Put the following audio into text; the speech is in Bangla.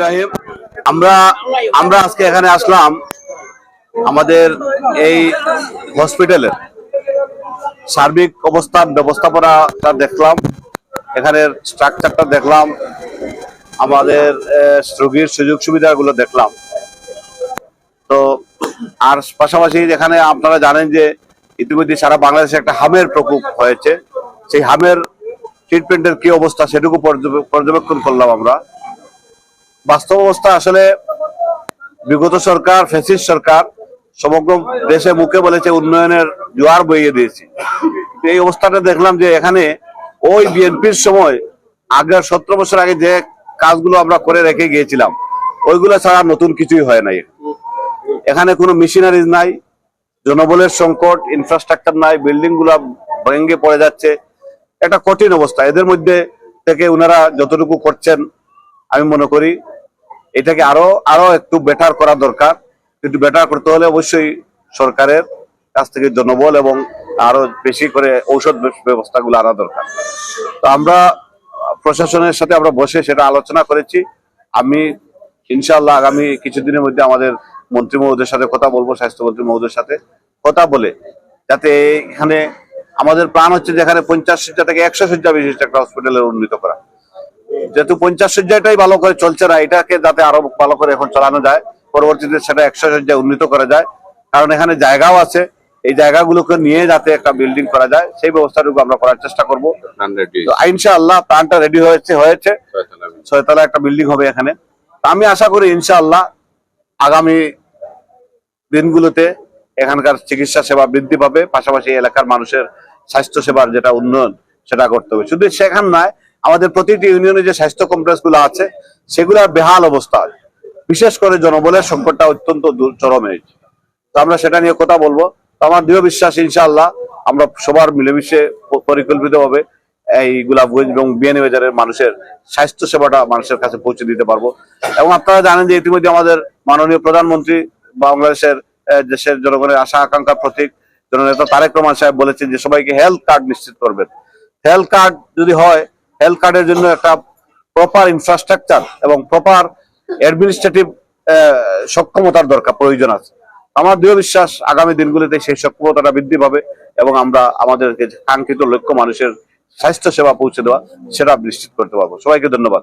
রাহিম। আমরা আমরা আজকে এখানে আসলাম আমাদের এই হসপিটালের সার্বিক অবস্থান ব্যবস্থাপনাটা দেখলাম, এখানের স্ট্রাকচারটা দেখলাম, আমাদের রোগীর সুযোগ সুবিধাগুলো দেখলাম। তো আর পাশাপাশি এখানে আপনারা জানেন যে ইতিমধ্যে সারা বাংলাদেশে একটা হামের প্রকোপ হয়েছে। সেই হামের ট্রিটমেন্টের কি অবস্থা সেটুকু পর্যবেক্ষণ করলাম আমরা। বাস্তব অবস্থা আসলে বিগত সরকার, ফ্যাসিস্ট সরকার সমগ্র দেশে মুখে বলেছে উন্নয়নের জোয়ার বইয়ে দিয়েছে। এই অবস্থাটা দেখলাম যে এখানে ওই বিএনপির সময় আগের 17 বছর আগে যে কাজগুলো আমরা করে রেখে গিয়েছিলাম ওইগুলো ছাড়া নতুন কিছুই হয় নাই। এখানে কোনো মেশিনারিজ নাই, জনবলের সংকট, ইনফ্রাস্ট্রাকচার নাই, বিল্ডিং গুলা ভেঙে পড়ে যাচ্ছে, একটা কঠিন অবস্থা। এদের মধ্যে থেকে ওনারা যতটুকু করছেন আমি মনে করি এটাকে আরো একটু বেটার করা দরকার। কিন্তু বেটার করতে হলে অবশ্যই সরকারের কাছ থেকে জনবল এবং আরো বেশি করে ঔষধ ব্যবস্থাগুলো আনা দরকার। তো আমরা প্রশাসনের সাথে আমরা বসে সেটা আলোচনা করেছি। আমি ইনশাআল্লাহ আগামী কিছুদিনের মধ্যে আমাদের মন্ত্রী মহোদয়ের সাথে কথা বলবো, স্বাস্থ্যমন্ত্রী মহোদয়ের সাথে কথা বলে যাতে এখানে আমাদের প্ল্যান হচ্ছে যেখানে 50 শয্যা থেকে 100 শয্যা বিশিষ্ট একটা হসপিটালের উন্নীত করা। যেহেতু 50 শয্যাটাই ভালো করে চলছে না, এটাকে যাতে আরো ভালো করে এখন চালানো যায়, পরবর্তীতে সেটা 100 শয্যা উন্নীত করা যায়। কারণ এখানে জায়গাও আছে, এই জায়গাগুলোকে নিয়ে যাতে একটা বিল্ডিং করা যায় সেই ব্যবস্থাটুকু আমরা করার চেষ্টা করবো। ইনশাআল্লাহ প্ল্যানটা রেডি হয়েছে 6 তলা একটা বিল্ডিং হবে এখানে। আমি আশা করি ইনশাআল্লাহ আগামী দিনগুলোতে এখানকার চিকিৎসা সেবা বৃদ্ধি পাবে, পাশাপাশি এলাকার মানুষের স্বাস্থ্য সেবার যেটা উন্নয়ন সেটা করতে হবে। শুধু সেখান নয়, আমাদের প্রতিটি ইউনিয়নে যে স্বাস্থ্য কমপ্লেক্স গুলো আছে সেগুলোর বেহাল অবস্থা, বিশেষ করে জনবলের সংকটটা অত্যন্ত চরম হয়েছে। তো আমরা সেটা নিয়ে কথা বলবো। তো আমার দৃঢ় বিশ্বাস ইনশাআল্লাহ আমরা সবার মিলেমিশে পরিকল্পিতভাবে এই গোলাপগঞ্জ এবং বিয়ানীবাজারের মানুষের স্বাস্থ্য সেবাটা মানুষের কাছে পৌঁছে দিতে পারবো। এবং আপনারা জানেন যে ইতিমধ্যে আমাদের মাননীয় প্রধানমন্ত্রী বাংলাদেশের দেশের জনগণের আশা আকাঙ্ক্ষার প্রতীক জননেতা তারেক রহমান সাহেব বলেছেন যে সবাইকে হেলথ কার্ড নিশ্চিত করবেন। হেলথ কার্ড যদি হয়, হেলথ কার্ডের জন্য একটা প্রপার ইনফ্রাস্ট্রাকচার এবং প্রপার অ্যাডমিনিস্ট্রেটিভ সক্ষমতার দরকার, প্রয়োজন আছে। আমার দৃঢ় বিশ্বাস আগামী দিনগুলিতে সেই সক্ষমতাটা বৃদ্ধি পাবে এবং আমরা আমাদের কাঙ্ক্ষিত লক্ষ্য মানুষের স্বাস্থ্য সেবা পৌঁছে দেওয়া সেটা নিশ্চিত করতে পারবো। সবাইকে ধন্যবাদ।